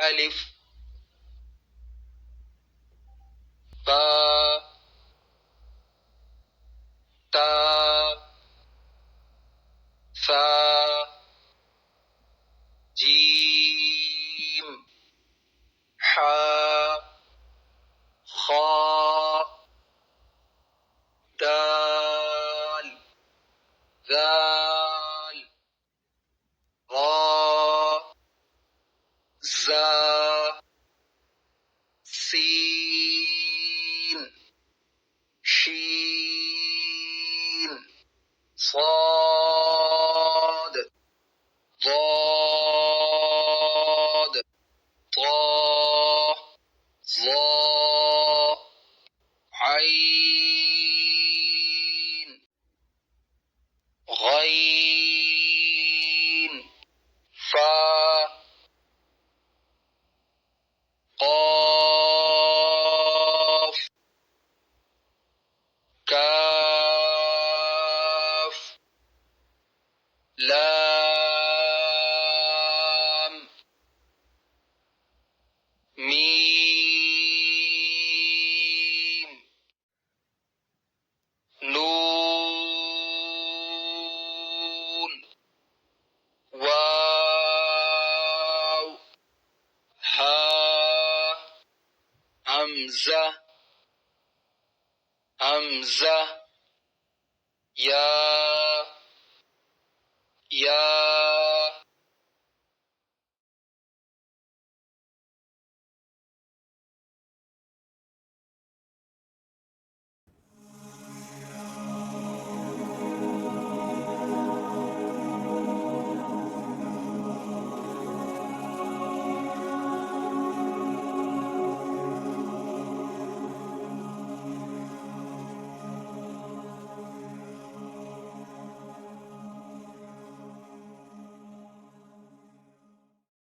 ألف با تا ثا جيم حا خا دال ذال ظا زا سين شين صاد ضاد طا ظا عين غين فا قاف كاف لام ميم نون واو ها همزة همزة يا